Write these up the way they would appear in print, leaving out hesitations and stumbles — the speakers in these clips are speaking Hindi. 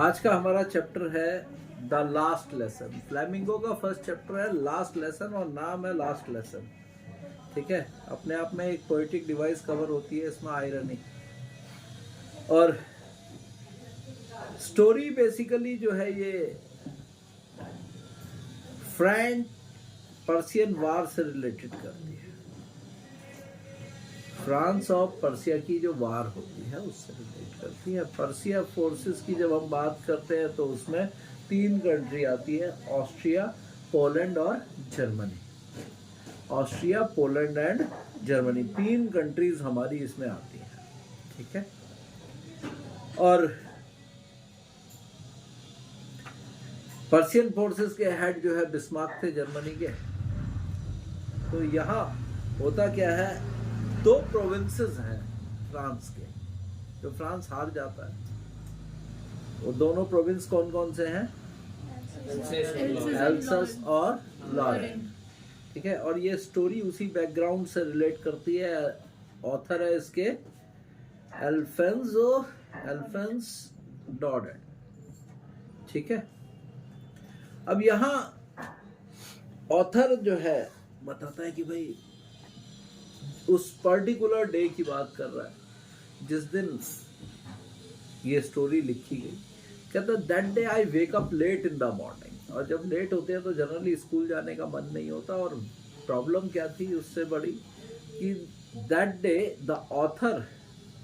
आज का हमारा चैप्टर है द लास्ट लेसन। फ्लेमिंगो का फर्स्ट चैप्टर है लास्ट लेसन और नाम है लास्ट लेसन। ठीक है, अपने आप में एक पोएटिक डिवाइस कवर होती है इसमें, आयरनी। और स्टोरी बेसिकली जो है ये फ्रेंच पर्शियन वार से रिलेटेड करती है। फ्रांस और पर्सिया की जो वार होती है उससे रिलेट करती है। पर्सिया फोर्सेस की जब हम बात करते हैं तो उसमें 3 कंट्री आती है, ऑस्ट्रिया, पोलैंड और Germany. Austria, Poland and Germany 3 countries हमारी इसमें आती हैं। ठीक है, और पर्शियन फोर्सेस के हेड जो है बिस्मार्क थे जर्मनी के। तो यहाँ होता क्या है, 2 प्रोविंसेस हैं फ्रांस के, जो फ्रांस हार जाता है। वो दोनों प्रोविंस कौन कौन से हैं? एल्सस और लॉरेन। ठीक है, और ये स्टोरी उसी बैकग्राउंड से रिलेट करती है। ऑथर है इसके एल्फेंस डॉर्डन। ठीक है, अब यहाँ ऑथर जो है बताता है कि भाई उस पर्टिकुलर डे की बात कर रहा है जिस दिन ये स्टोरी लिखी गई। कहता है that day I wake up late in the morning. और जब लेट होते हैं तो जनरली स्कूल जाने का मन नहीं होता। और प्रॉब्लम क्या थी उससे बड़ी कि that day the author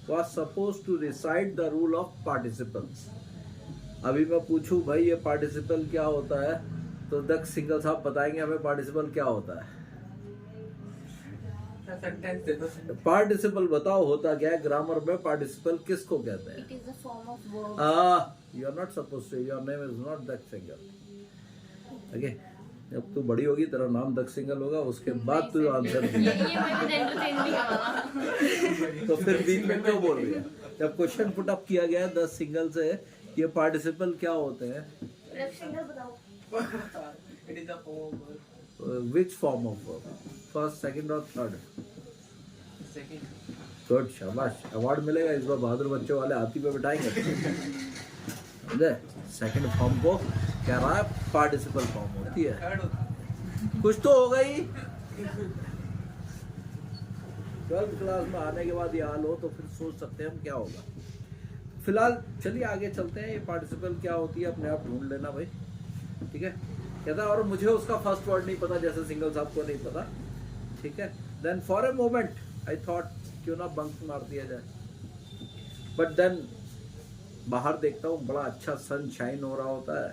was suppose to recite the rule of participles. अभी मैं पूछूं भाई ये पार्टिसिपल क्या होता है, तो दक्ष सिंगल साहब बताएंगे हमें पार्टिसिपल क्या होता है। पार्टिसिपल बताओ होता क्या है ग्रामर में? पार्टिसिपल किसको कहते हैं? It is a form of verb. You are not supposed to. Your name is not Daksh Singhal. Okay, जब तू बड़ी होगी तेरा नाम दक्ष सिंगल होगा, उसके बाद तू आंसर तो फिर बीच में क्यों बोल रही है? जब क्वेश्चन पुट अप किया गया है 10 सिंगल से, ये पार्टिसिपल क्या होते हैं? It is a form of verb. Which form of verb? First, second और third? Second. गुड, शाबाश, अवार्ड मिलेगा इस बार। बहादुर बच्चों वाले हाथी पे बिठाएंगे। समझे? सेकंड फॉर्म को कह रहा है पार्टिसिपल फॉर्म होती है। Third होता है. कुछ तो होगा ही। 12th क्लास में आने के बाद ये हाल हो तो फिर सोच सकते हैं हम क्या होगा। फिलहाल चलिए आगे चलते हैं। ये पार्टिसिपल क्या होती है अपने आप ढूंढ लेना भाई। ठीक है, कहता है और मुझे उसका फर्स्ट वर्ड नहीं पता, जैसे सिंगल साहब को नहीं पता। ठीक है, then for a moment I thought क्यों ना बंक मार दिया जाए, बट देन बाहर देखता हूँ बड़ा अच्छा सनशाइन हो रहा होता है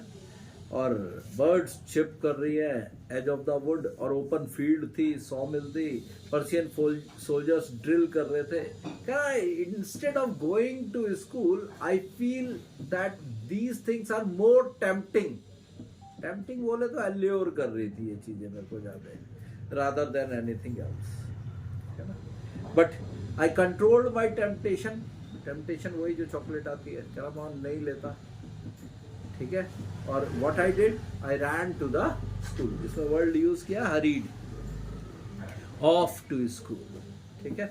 और बर्ड्स चिप कर रही है एज ऑफ द वुड, और ओपन फील्ड थी, सॉमिल थी, पर्शियन सोल्जर्स ड्रिल कर रहे थे। क्या instead of going to school I feel that these things are more tempting. Tempting बोले तो अल्योर कर रही थी ये चीजें मेरे को ज्यादा, रादर देन एनीथिंग एल्स, है ना। But I controlled my temptation. Temptation वही जो चॉकलेट आती है, क्या मैं नहीं लेता। ठीक है, और what I did, I ran to the school. इसमें वर्ड यूज किया हरीड, ऑफ टू स्कूल। ठीक है,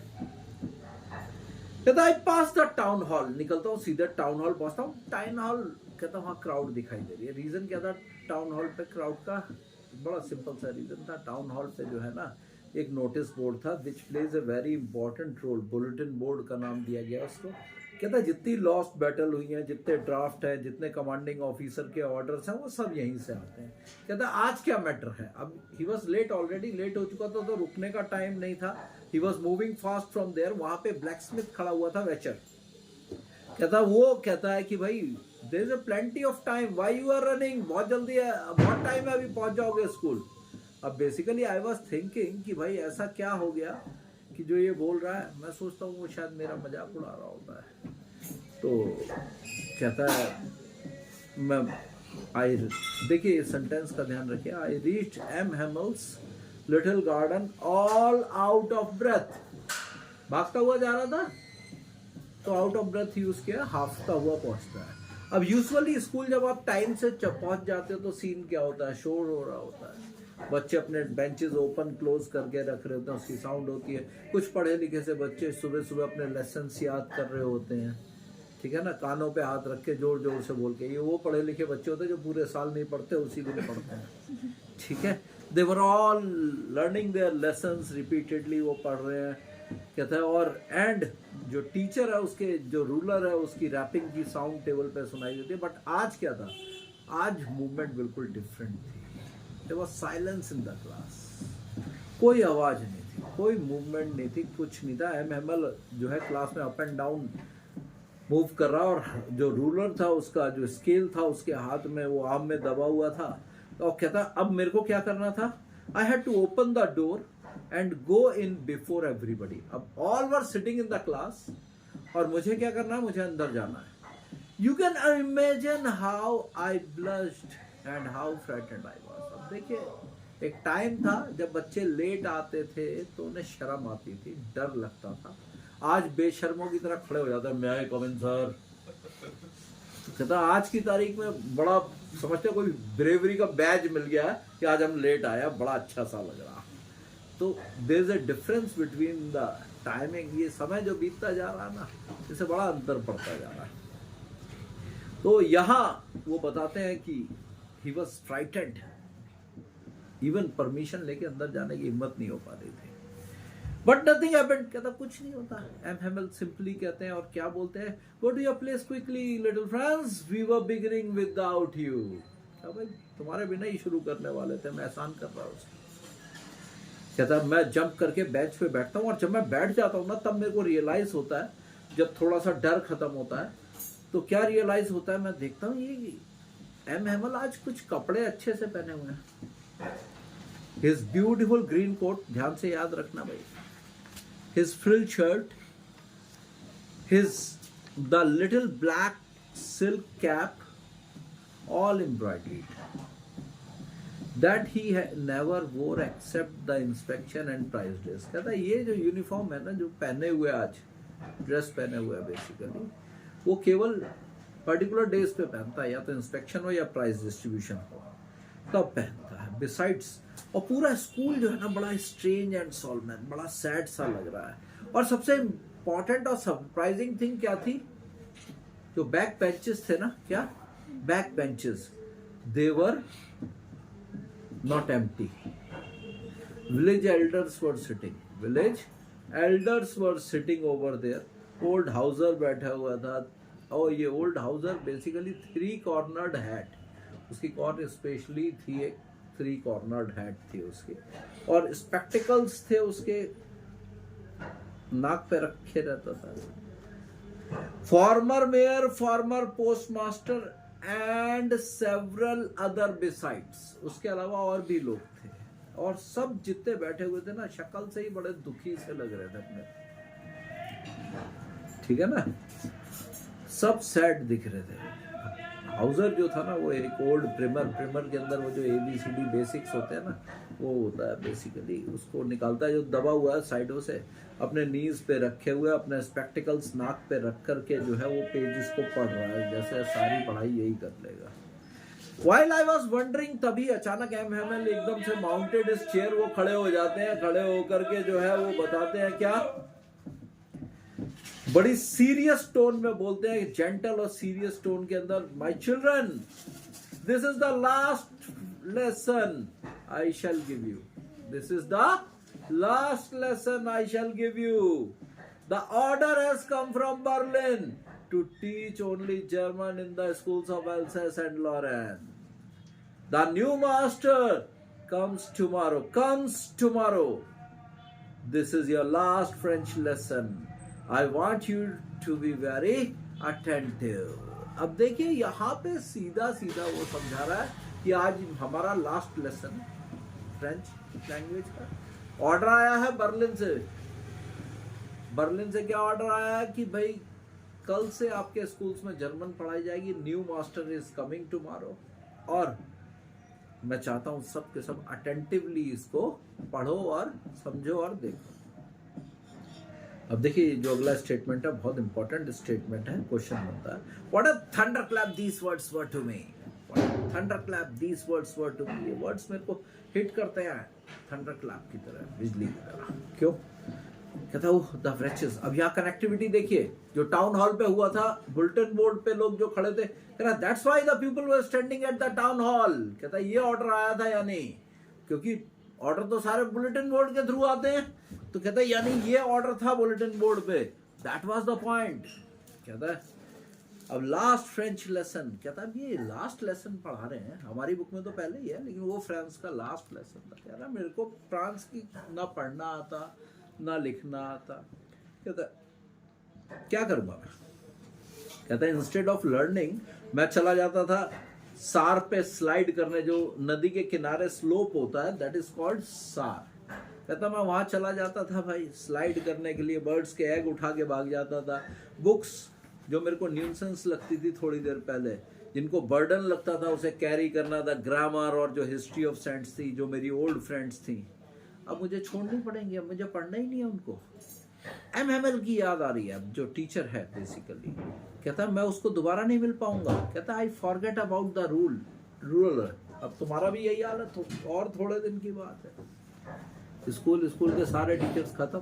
कहता I pass the town hall. निकलता हूँ सीधे टाउन हॉल पहुंचता हूँ। टाउन हॉल कहता हूँ, हाँ क्राउड दिखाई दे रही है। रीजन क्या था टाउन हॉल पे क्राउड का? बड़ा सिंपल सा रीजन था। टाउन हॉल पे जो है ना एक नोटिस बोर्ड था which plays a very important role. Bulletin board का नाम दिया गया उसको। कहता जितनी लॉस्ट बैटल हुई हैं, जितने ड्राफ्ट हैं, जितने कमांडिंग ऑफिसर के ऑर्डर्स हैं, वो सब यहीं से आते हैं। कहता आज क्या मैटर है? अब he was late, already late हो चुका था, तो रुकने का टाइम नहीं था। He was moving fast from there. वहां पे ब्लैक स्मिथ खड़ा हुआ था, वेचर। कहता वो कहता है कि भाई there is a plenty of time, why you are running? बहुत जल्दी है, बहुत टाइम है, अभी पहुंच जाओगे स्कूल। अब बेसिकली आई वाज थिंकिंग कि भाई ऐसा क्या हो गया कि जो ये बोल रहा है, मैं सोचता हूँ वो शायद मेरा मजाक उड़ा रहा होता है। तो कहता है मैं आई, देखिए इस सेंटेंस का ध्यान रखिए, I reached M Hamel's little garden all out of breath. भागता हुआ जा रहा था तो आउट ऑफ ब्रेथ यूज किया, हाफता हुआ पहुंचता है। अब यूजुअली स्कूल जब आप टाइम से पहुंच जाते हो तो सीन क्या होता है, शोर हो रहा होता है, बच्चे अपने बेंचेस ओपन क्लोज करके रख रहे होते हैं, उसकी साउंड होती है। कुछ पढ़े लिखे से बच्चे सुबह सुबह अपने लेसन्स याद कर रहे होते हैं। ठीक है ना, कानों पे हाथ रख के जोर जोर से बोल के। ये वो पढ़े लिखे बच्चे होते हैं जो पूरे साल नहीं पढ़ते, उसी दिन पढ़ते हैं, ठीक है। They were all learning their lessons repeatedly, वो पढ़ रहे हैं, कहता है। और एंड जो टीचर है उसके जो रूलर है उसकी रैपिंग की साउंड टेबल पे सुनाई देती है। बट आज क्या था, आज मूवमेंट बिल्कुल डिफरेंट थी। There was silence in the class, कोई आवाज नहीं थी, कोई मूवमेंट नहीं थी, कुछ नहीं था। एमएमएल जो है क्लास में अप एंड डाउन मूव कर रहा, और जो रूलर था उसका जो स्केल था उसके हाथ में, वो आर्म में दबा हुआ था। और कहता अब मेरे को क्या करना था, I had to open the door and go in before everybody. अब all were sitting in the class, और मुझे क्या करना है, मुझे अंदर जाना है। You can imagine how I blushed and how frightened I was. अब देखिए, एक टाइम था जब बच्चे लेट आते थे तो उन्हें शर्म आती थी, डर लगता था। आज बेशर्मों की तरह खड़े हो जाता है, मैं कम इन सर। कहता आज की तारीख में बड़ा समझते कोई ब्रेवरी का बैज मिल गया है कि आज हम लेट आया, बड़ा अच्छा सा लग रहा। तो there is a difference between the timing. ये समय जो बीतता जा रहा है ना, इससे बड़ा अंतर पड़ता जा रहा है। तो यहाँ वो बताते हैं कि he was frightened, even permission लेके अंदर जाने की हिम्मत नहीं हो पा रही थी। बट नथिंग हैपेंड, कहता कुछ नहीं होता। एमएमएल सिंपली कहते हैं और क्या बोलते हैं, go to your place quickly little friends, we were beginning without you. क्या भाई, तुम्हारे बिना ही शुरू करने वाले थे, मैं एहसान कर रहा हूँ। कहता मैं जंप करके बेंच पे बैठता हूँ, और जब मैं बैठ जाता हूँ ना, तब मेरे को रियलाइज होता है, जब थोड़ा सा डर खत्म होता है तो क्या रियलाइज होता है, मैं देखता हूँ ये एमएमएल आज कुछ कपड़े अच्छे से पहने हुए हैं। हिज ब्यूटीफुल ग्रीन कोट, ध्यान से याद रखना भाई, his frilled shirt, the little black silk cap, all embroidered, that he never wore except the inspection and prize days। कहता है ये जो यूनिफॉर्म है ना, जो पहने हुए आज ड्रेस पहने हुए बेसिकली, वो केवल पर्टिकुलर डेज पे पहनता है, या तो इंस्पेक्शन हो या प्राइज डिस्ट्रीब्यूशन हो, तब पहनता है। बिसाइड्स, और पूरा स्कूल जो है ना बड़ा स्ट्रेंज एंड सोलमन, बड़ा सैड सा लग रहा है। और सबसे इंपॉर्टेंट और सरप्राइजिंग थिंग क्या थी, जो बैक बेंचेस थे ना, क्या back benches, they were not empty. Village elders were sitting, village elders were sitting over there. Old Hauser बैठा हुआ था, और ये old Hauser basically 3 cornered hat, उसकी कॉर्न स्पेशली थी, एक 3 कॉर्नर्ड हैट थी उसकी, और स्पेक्टिकल्स थे उसके, नाक पे रखे रहता था। Farmer mayor, farmer postmaster and several other besides, उसके अलावा और भी लोग थे। और सब जितने बैठे हुए थे ना, शक्ल से ही बड़े दुखी से लग रहे थे अपने, ठीक है ना, सब सैड दिख रहे थे। हाउसर जो था ना, वो एक ओल्ड प्रिमर के अंदर वो जो ABCD बेसिक्स होते हैं ना, वो होता है बेसिकली, उसको निकालता है, जो दबा हुआ है साइडों से, अपने नीज पे रखे हुए, अपने स्पेक्टिकल्स नाक पे रख करके जो है वो पेजेस को पढ़ रहा है, जैसे सारी पढ़ाई यही कर लेगा। While I was wondering, तभी अचानक एमएमएल एकदम से माउंटेड इस चेयर, वो खड़े हो जाते हैं, खड़े होकर के जो है वो बताते हैं क्या, बड़ी सीरियस टोन में बोलते हैं, जेंटल और सीरियस टोन के अंदर, my children, this is the last lesson I shell give you, this is the last lesson I shell give you. The order has come from Berlin to teach only German in the schools of Alsace and Lorraine. The new master comes tomorrow. This is your last French lesson. I want you to be very attentive. अब देखिए यहाँ पे सीधा वो समझा रहा है कि आज हमारा लास्ट लेसन फ्रेंच लैंग्वेज का। ऑर्डर आया है बर्लिन से क्या ऑर्डर आया है कि भाई कल से आपके स्कूल्स में जर्मन पढ़ाई जाएगी, new master is coming tomorrow, और मैं चाहता हूं सब के सब अटेंटिवली इसको पढ़ो और समझो और देखो। अब देखिए जो अगला स्टेटमेंट है बहुत इंपॉर्टेंट स्टेटमेंट है, क्वेश्चन बनता है, what a thunderclap these words were to me, thunderclap these words were to me. ये वर्ड्स मेरे को हिट करते हैं थंडरक्लैप की तरह, बिजली की तरह। क्यों? कहता वो द wretches। अब यहाँ कनेक्टिविटी देखिए, जो टाउन हॉल पे हुआ था, बुलेटिन बोर्ड पे लोग जो खड़े थे, कह रहा that's why the people were standing at the town hall. कहता ये ऑर्डर आया था या नहीं, क्योंकि ऑर्डर तो सारे बुलेटिन बोर्ड के थ्रू आते हैं, तो कहता है यानी ये ऑर्डर था बुलेटिन बोर्ड पे, दैट वाज द पॉइंट। कहता है अब लास्ट फ्रेंच लेसन। कहता है ये लास्ट लेसन पढ़ा रहे हैं, हमारी बुक में तो पहले ही है, लेकिन वो फ्रांस का लास्ट लेसन था। कह रहा मेरे को फ्रांस की ना पढ़ना आता ना लिखना आता। कहता क्या करूँगा मैं। कहता है इंस्टेड ऑफ लर्निंग मैं चला जाता था सार पे स्लाइड करने, जो नदी के किनारे स्लोप होता है, दैट इज कॉल्ड सार। कहता मैं वहां चला जाता था भाई स्लाइड करने के लिए, बर्ड्स के एग उठा के भाग जाता था। बुक्स जो मेरे को न्यूसेंस लगती थी थोड़ी देर पहले, जिनको बर्डन लगता था उसे कैरी करना था, ग्रामर और जो हिस्ट्री ऑफ सेंट्स थी, जो मेरी ओल्ड फ्रेंड्स थी, अब मुझे छोड़नी पड़ेंगी, अब मुझे पढ़ना ही नहीं है उनको। एम हैमल की याद आ रही है, अब जो टीचर है बेसिकली। कहता मैं उसको दोबारा नहीं मिल पाऊंगा। कहता I forget about the rule. अब तुम्हारा भी यही हाल है, और थोड़े दिन की बात है। स्कूल के सारे टीचर्स खत्म,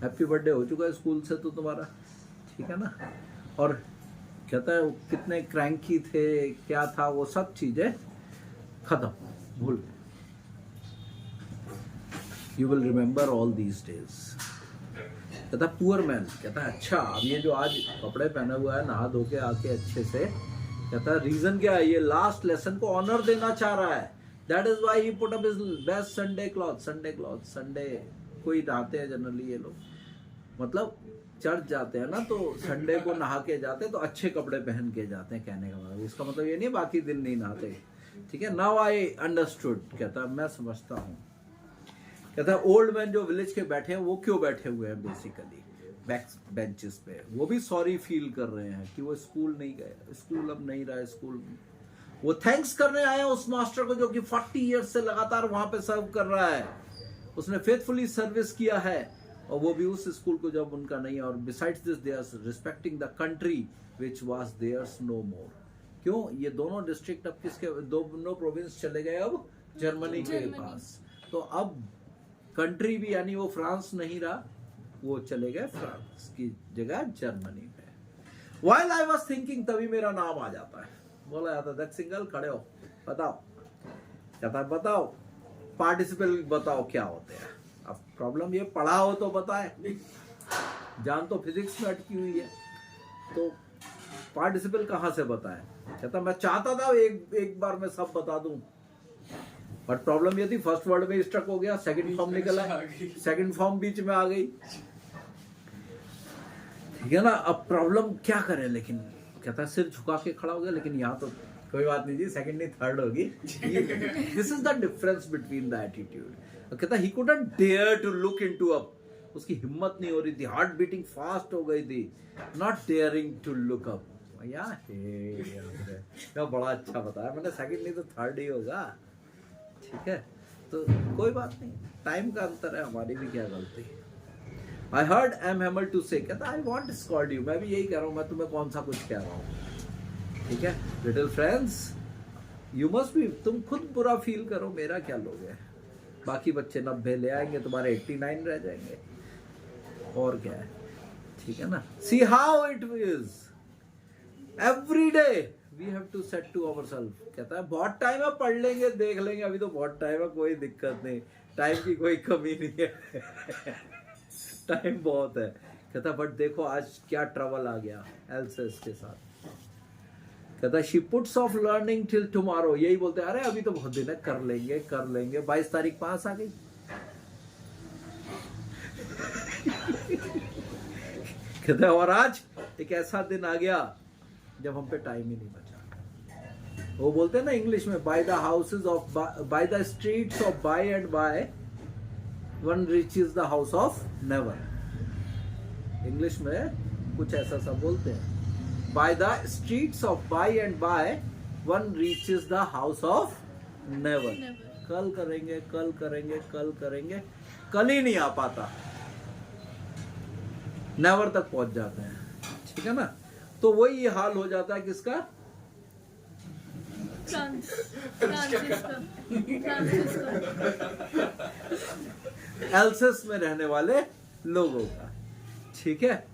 हैप्पी बर्थडे हो चुका है स्कूल से तो तुम्हारा, ठीक है ना। और कहता है कितने क्रैंकी थे, क्या था, वो सब चीजें खत्म, भूल। You will remember all these days. कहता पुअर मैन। कहता अच्छा अब ये जो आज कपड़े पहना हुआ है, नहा धो के आके अच्छे से, कहता रीजन क्या है, ये लास्ट लेसन को ऑनर देना चाह रहा है। That is why he put up his best Sunday cloth. Sunday कोई नहाते हैं जनरली ये लोग, मतलब चर्च जाते हैं ना, तो संडे को नहा के जाते हैं, तो अच्छे कपड़े पहन के जाते हैं। कहने का मतलब इसका मतलब ये नहीं बाकी दिन नहीं नहाते, ठीक है। Now I understood. कहता मैं समझता हूँ। कहता ओल्ड मैन जो विलेज के बैठे हैं, वो क्यों बैठे हुए हैं बेसिकली बैक बेंचेस पे, वो भी सॉरी फील कर रहे हैं कि वो स्कूल नहीं गए, स्कूल अब नहीं रहा स्कूल। वो थैंक्स करने आए हैं उस मास्टर को जो कि 40 ईयर्स से लगातार वहां पे सर्व कर रहा है, उसने फेथफुली सर्विस किया है, और वो भी उस स्कूल को जब उनका नहीं है। और besides this they are respecting the country which was theirs no more. क्यों, ये दोनों डिस्ट्रिक्ट अब किसके, दोनों प्रोविंस चले गए अब जर्मनी के पास, तो अब कंट्री भी यानी वो फ्रांस नहीं रहा, वो चले गए फ्रांस की जगह जर्मनी में। While I was thinking, तभी मेरा नाम आ जाता है, बोला जाता है सिंगल खड़े हो, बताओ। कहता है बताओ पार्टिसिपल बताओ क्या होते हैं। अब प्रॉब्लम ये पढ़ा हो तो बताए, जान तो फिजिक्स में अटकी हुई है, तो पार्टिसिपल कहाँ से बताए। कहता मैं चाहता था एक बार में सब बता दूं, बट प्रॉब्लम ये थी फर्स्ट वर्ड में स्ट्रक हो गया, सेकंड फॉर्म निकला, सेकंड फॉर्म बीच में आ गई, ठीक है ना। अब प्रॉब्लम क्या करें, लेकिन कहता है सिर झुका के खड़ा हो गया, लेकिन यहाँ तो कोई बात नहीं जी, सेकंड नहीं थर्ड होगी। This is the difference between the attitude. कहता he couldn't dare to look into up, उसकी हिम्मत नहीं हो रही थी, हार्ट बीटिंग फास्ट हो गई थी, not daring to look up. बड़ा अच्छा बताया मैंने, सेकंड नहीं तो थर्ड ही होगा, ठीक है। तो कोई बात नहीं, टाइम का अंतर है, हमारी भी क्या गलती। I heard M. Hamel to say, कहता I want to scold you, मैं भी यही कह रहा हूँ, मैं तुम्हें कौन सा कुछ कह रहा हूँ, ठीक है। Little friends, you must be, तुम खुद बुरा फील करो, मेरा क्या लोगे, बाकी बच्चे 90 ले आएंगे, तुम्हारे 89 रह जाएंगे, और क्या है, ठीक है ना। See how it is, every day we have to set to ourselves। कहता है बहुत टाइम है, पढ़ लेंगे देख लेंगे, अभी तो बहुत टाइम है, कोई दिक्कत नहीं, टाइम की कोई कमी नहीं है। टाइम बहुत है। कहता बट देखो आज क्या ट्रबल आ गया एल्सेस के साथ। कहता she puts of learning till tomorrow, यही बोलते अरे अभी तो बहुत दिन है, कर लेंगे। 22 तारीख पास आ गई। कहता और आज एक ऐसा दिन आ गया जब हम पे टाइम ही नहीं बचा। वो बोलते हैं ना इंग्लिश में, by the houses of, by the streets of by and by one reaches the house of never. English में कुछ ऐसा सब बोलते हैं, by the streets of by and by one reaches the house of never. कल करेंगे, कल ही नहीं आ पाता, नेवर तक पहुंच जाते हैं, ठीक है ना। तो वही हाल हो जाता है किसका, एल्सेस में रहने वाले लोगों का, ठीक है।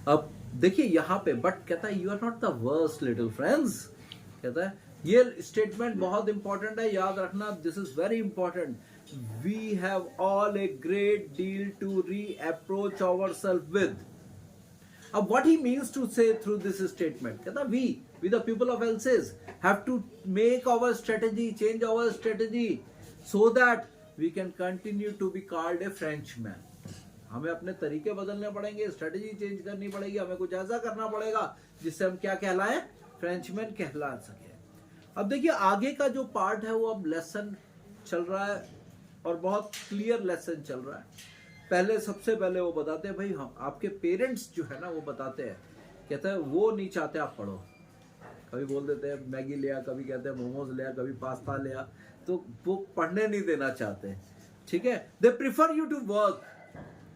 अब देखिए यहाँ पे, बट कहता है you are not the worst little friends, कहता है ये स्टेटमेंट बहुत इंपॉर्टेंट है, याद रखना, this is very important. We have all a great deal to reproach our self with. अब what he means to say through this statement, कहता we the people of Elsass have to make our strategy, change our strategy so that we can continue to be called a Frenchman। हमें अपने तरीके बदलने पड़ेंगे, स्ट्रेटेजी चेंज करनी पड़ेगी, हमें कुछ ऐसा करना पड़ेगा जिससे हम क्या कहलाएं, फ्रेंचमैन कहला सके। अब देखिए आगे का जो पार्ट है वो अब लेसन चल रहा है और बहुत क्लियर लेसन चल रहा है। पहले सबसे पहले वो बताते हैं भाई हम आपके पेरेंट्स जो है ना वो बताते हैं, कहते हैं वो नहीं चाहते आप पढ़ो, कभी बोल देते हैं मैगी लिया, कभी कहते हैं मोमोज लिया, कभी पास्ता लिया, तो वो पढ़ने नहीं देना चाहते, ठीक है। They prefer you to work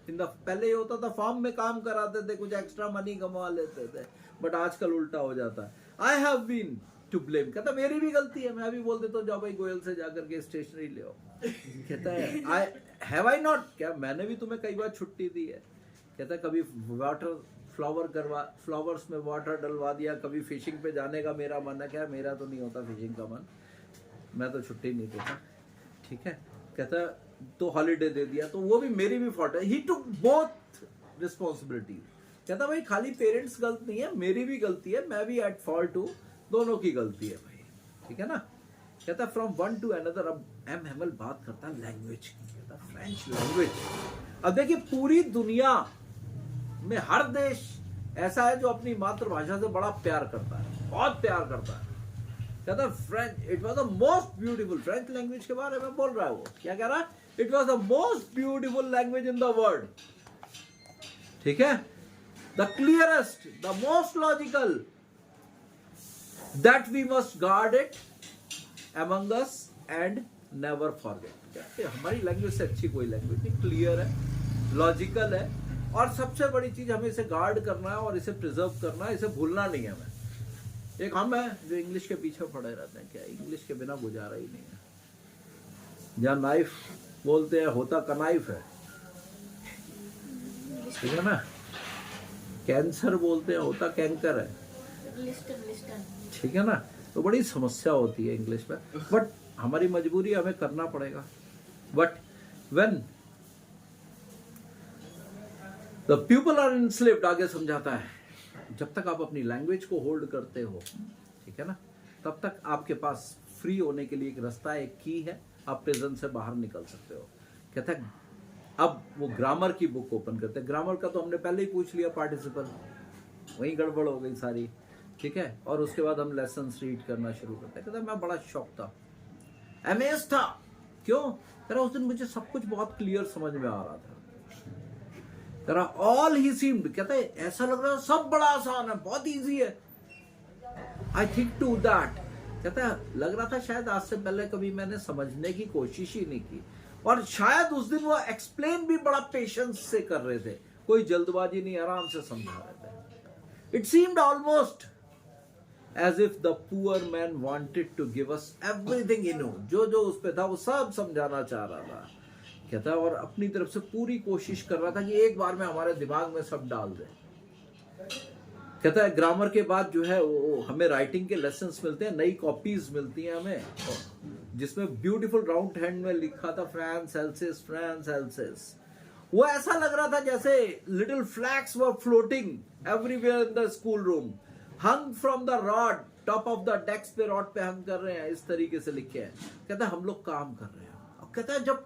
in the, पहले ये होता था फार्म में काम कराते थे, कुछ एक्स्ट्रा मनी कमा लेते थे, बट आजकल उल्टा हो जाता है। I have been to blame, कहता मेरी भी गलती है, मैं भी बोल देता हूँ जाओ भाई गोयल से जाकर के स्टेशनरी ले आओ, कहता है आई हैव आई नॉट, क्या मैंने भी तुम्हें कई बार छुट्टी दी है, कहता है कभी वाटर फ्लावर्स में वाटर डलवा दिया, कभी फिशिंग पे जाने का मेरा मन है, क्या मेरा तो नहीं होता फिशिंग का मन, मैं तो छुट्टी नहीं देता, ठीक है। कहता है तो हॉलीडे दे दिया, तो वो भी मेरी भी फॉल्ट है। ही टुक बोथ रिस्पॉन्सिबिलिटी, कहता भाई खाली पेरेंट्स गलत नहीं है, मेरी भी गलती है, मैं भी एट फॉल्ट हूँ, दोनों की गलती है भाई, ठीक है ना। कहता फ्रॉम वन टू अनदर। अब एम हेमल बात करता है लैंग्वेज की, कहता फ्रेंच लैंग्वेज। अब देखिए पूरी दुनिया में हर देश ऐसा है जो अपनी मातृभाषा से बड़ा प्यार करता है, बहुत प्यार करता है। कहता French, it was the most beautiful, French language के बारे में बोल रहा है वो, क्या कह रहा है, it was the most beautiful language in the world, ठीक है, the clearest, the most logical, that we must guard it among us and never forget। हमारी लैंग्वेज से अच्छी कोई लैंग्वेज नहीं, क्लियर है, लॉजिकल है, और सबसे बड़ी चीज हमें इसे गार्ड करना है और इसे प्रिजर्व करना है, इसे भूलना नहीं है हमें। एक हम है जो इंग्लिश के पीछे पड़े रहते हैं, क्या इंग्लिश के बिना गुजारा ही नहीं है। जहाँ नाइफ बोलते हैं होता कनाइफ है, ठीक है ना, कैंसर बोलते हैं होता कैंकर है, ठीक है ना। तो बड़ी समस्या होती है इंग्लिश में, बट हमारी मजबूरी, हमें करना पड़ेगा। But when the people are enslaved, आगे समझाता है, जब तक आप अपनी लैंग्वेज को होल्ड करते हो, ठीक है ना, तब तक आपके पास फ्री होने के लिए एक रास्ता है, एक की है, आप प्रिजन से बाहर निकल सकते हो। कहता है अब वो ग्रामर की बुक ओपन करते हैं। ग्रामर का तो हमने पहले ही पूछ लिया पार्टिसिपल, वहीं गड़बड़ हो गई सारी, ठीक है। और उसके बाद हम लेसन रीड करना शुरू करते हैं। कहता मैं बड़ा शॉक था, अमेज था, क्यों, तेरा उस दिन मुझे सब कुछ बहुत क्लियर समझ में आ रहा था, तेरा ऑल ही सीम्ड, कहता है ऐसा लग रहा है सब बड़ा आसान है, बहुत इजी है। आई थिंक टू दैट, कहता है लग रहा था शायद आज से पहले कभी मैंने समझने की कोशिश ही नहीं की, और शायद उस दिन वो एक्सप्लेन भी बड़ा पेशेंस से कर रहे थे, कोई जल्दबाजी नहीं, आराम से समझा रहे थे। It seemed almost as if the poor man wanted to give us everything he knew, जो जो उस पे था वो सब समझाना चाह रहा था, कहता है, और अपनी तरफ से पूरी कोशिश कर रहा था कि एक बार में हमारे दिमाग में सब डाल दे। कहता है ग्रामर के बाद जो है वो हमें राइटिंग के लेसन्स मिलते हैं, नई कॉपीज मिलती हैं हमें, जिसमें ब्यूटीफुल राउंड हैंड में लिखा था फ्रांस एल्सेस, फ्रांस एल्सेस। वो ऐसा लग रहा था जैसे little flags were floating everywhere in the school room, hung from the rod, top of the desk पे रॉड पे हंग कर रहे हैं, इस तरीके से लिखे हैं। कहता है हम लोग काम कर रहे हैं। अब कहता है जब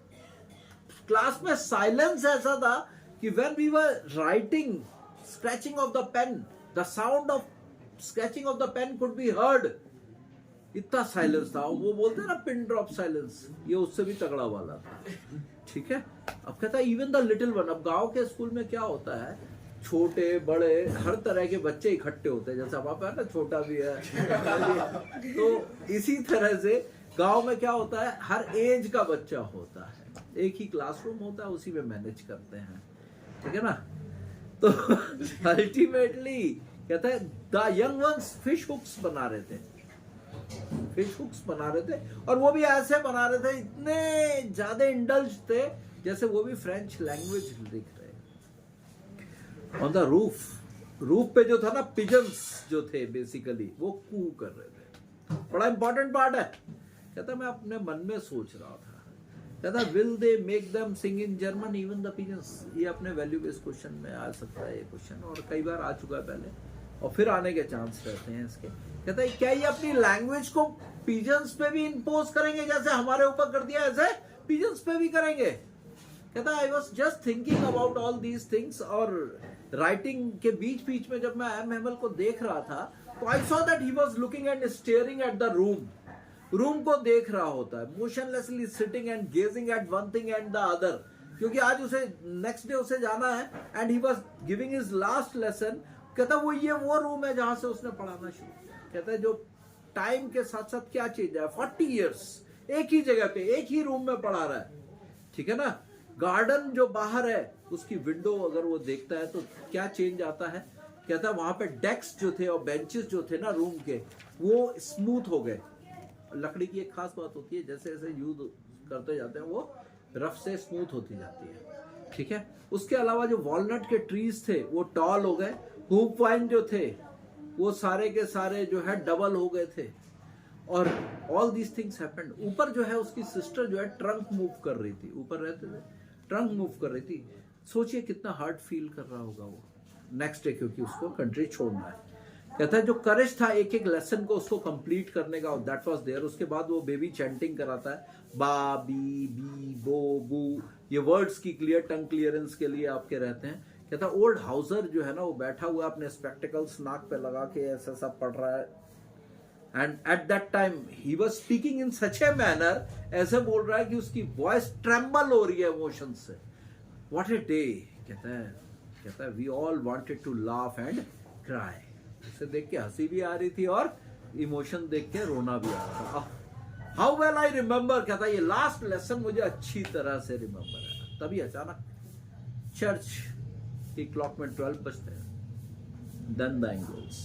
क्लास में साइलेंस ऐसा था कि when we were writing, scratching of the pen, the sound of scratching of the pen could be heard, इतना साइलेंस था। वो बोलते हैं ना पिन ड्रॉप साइलेंस, ये उससे भी तगड़ा वाला था, ठीक है। अब कहता है इवन द लिटिल वन, अब गांव के स्कूल में क्या होता है, छोटे बड़े हर तरह के बच्चे इकट्ठे होते हैं, जैसे वहां पर ना छोटा भी है तो इसी तरह से गांव में क्या होता है, हर एज का बच्चा होता है, एक ही क्लासरूम होता है, उसी में मैनेज करते हैं, ठीक है ना। तो अल्टीमेटली कहता है the young ones fish hooks बना रहे थे, फिश हुक्स बना रहे थे, और वो भी ऐसे बना रहे थे, इतने ज्यादा इंडल्ज थे जैसे वो भी फ्रेंच लैंग्वेज लिख रहे हैं। ऑन द रूफ पे जो था ना, पिजन्स जो थे बेसिकली वो कू कर रहे थे। बड़ा इंपॉर्टेंट पार्ट है। कहता मैं अपने मन में सोच रहा था, कहता will they make them sing in German even the pigeons. ये अपने वैल्यू बेस्ड क्वेश्चन में आ सकता है ये क्वेश्चन, और कई बार आ चुका है पहले और फिर आने के चांस रहते हैं इसके। कहता है क्या ये अपनी लैंग्वेज को पिजन्स पे भी इंपोज करेंगे, जैसे हमारे ऊपर कर दिया ऐसे पिजन्स पे भी करेंगे। कहता I was just thinking about all these things, और राइटिंग के बीच बीच में जब मैं एम हेमल को देख रहा था तो I saw that he was looking and staring at the room को देख रहा होता है, motionlessly sitting and gazing at one thing and the other, क्योंकि आज उसे नेक्स्ट डे उसे जाना है and he was giving his last lesson. कहता वो रूम है जहां से उसने पढ़ाना शुरू किया। कहता है जो टाइम के साथ साथ क्या चेंज है, 40 इयर्स एक ही जगह पे एक ही रूम में पढ़ा रहा है, ठीक है ना। गार्डन जो बाहर है उसकी विंडो अगर वो देखता है तो क्या चेंज आता है। कहता है वहां पे डेस्क जो थे और बेंचेस जो थे ना रूम के, वो स्मूथ हो गए। लकड़ी की एक खास बात होती है, जैसे जैसे यूज करते जाते हैं वो रफ से स्मूथ होती जाती है, ठीक है। उसके अलावा जो वॉलनट के ट्रीज थे वो टॉल हो गए। हुप वाइन जो थे वो सारे के सारे जो है डबल हो गए थे, और ऑल दीज थिंग्स हैपेंड। ऊपर जो है उसकी सिस्टर जो है ट्रंक मूव कर रही थी, ऊपर रहते थे ट्रंक मूव कर रही थी। सोचिए कितना हार्ड फील कर रहा होगा वो नेक्स्ट डे, क्योंकि उसको कंट्री छोड़ना है। कहता है जो करेज था एक एक लेसन को उसको कंप्लीट करने का, दैट वाज देयर। उसके बाद वो बेबी चैंटिंग कराता है, बा बी बी बो बू, ये वर्ड्स की क्लियर टंग क्लियरेंस के लिए आपके रहते हैं। कहता ओल्ड हाउसर जो है ना वो बैठा हुआ अपने स्पेक्टिकल्स नाक पे लगा के ऐसा सब पढ़ रहा है, and at that time he was speaking in such a manner, ऐसे बोल रहा है कि उसकी वॉइस ट्रेम्बल हो रही है इमोशन से। What a day. कहता है we all wanted to laugh and cry. उसे देख के हंसी भी आ रही थी और इमोशन देख के रोना भी आ रहा था। How well I remember. कहता ये लास्ट लेसन मुझे अच्छी तरह से रिमेंबर है। तभी अचानक चर्च की क्लॉक में 12 बजते हैं, देन द एंगल्स,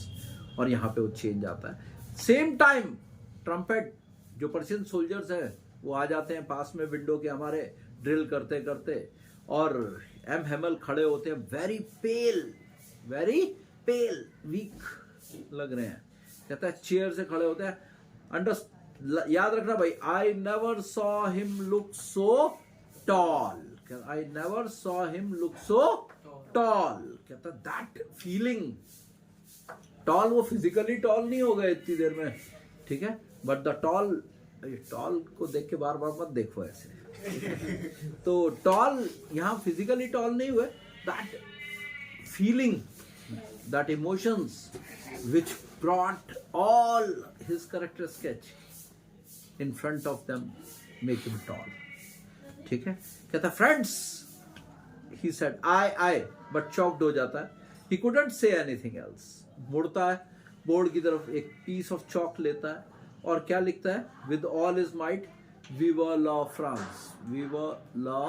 और यहाँ पे वो चेंज आता है। सेम टाइम ट्रम्पेट जो पर्शियन सोल्जर्स हैं वो आ जाते हैं पास में विंडो के हमारे, ड्रिल करते करते, और एम हेमल खड़े होते हैं, वेरी पेल वीक लग रहे हैं। कहता है चेयर से खड़े होते हैं। याद रखना भाई, I never saw him look so tall. I never saw him look so tall. कहता दैट फीलिंग, टॉल वो फिजिकली टॉल नहीं हो गए इतनी देर में, ठीक है, बट द टॉल को देख के बार बार मत देखो ऐसे तो टॉल यहाँ फिजिकली टॉल नहीं हुए, that feeling, that emotions which brought all his character sketch in front of them make him tall, ठीक है। कहता friends he said I but choked हो जाता है, he couldn't say anything else। मुड़ता है बोर्ड की तरफ, एक piece of chalk लेता है और क्या लिखता है, with all his might viva la France, viva la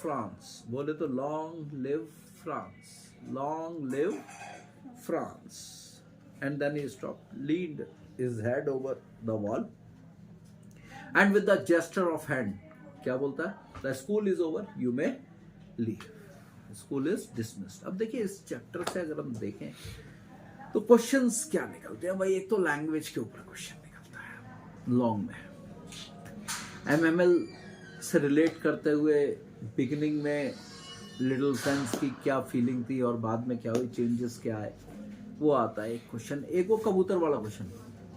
France। बोले तो long live France, long live France। And then he stopped, leaned his head over the wall, and with the gesture of hand, क्या बोलता है, the school is over, you may leave, school is dismissed। अब देखिए इस चैप्टर से अगर हम देखें तो क्वेश्चंस क्या निकलते हैं भाई। एक तो लैंग्वेज के ऊपर क्वेश्चन निकलता है लॉन्ग में, एमएमएल से रिलेट करते हुए बिगिनिंग में लिटिल फ्रेंड्स की क्या फीलिंग थी और बाद में क्या हुई, चेंजेस क्या आए, वो आता है एक क्वेश्चन। एक वो कबूतर वाला क्वेश्चन,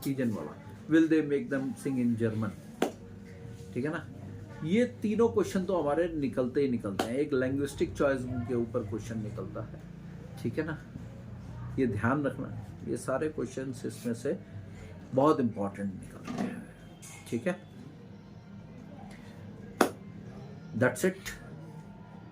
पिजन वाला, will they make them sing in German, ठीक है ना। ये तीनों क्वेश्चन तो हमारे निकलते ही निकलते हैं। एक लैंग्विस्टिक चॉइस के ऊपर क्वेश्चन निकलता है, ठीक है ना। ये ध्यान रखना, ये सारे क्वेश्चन इसमें से बहुत इंपॉर्टेंट निकलते हैं, ठीक है। That's it.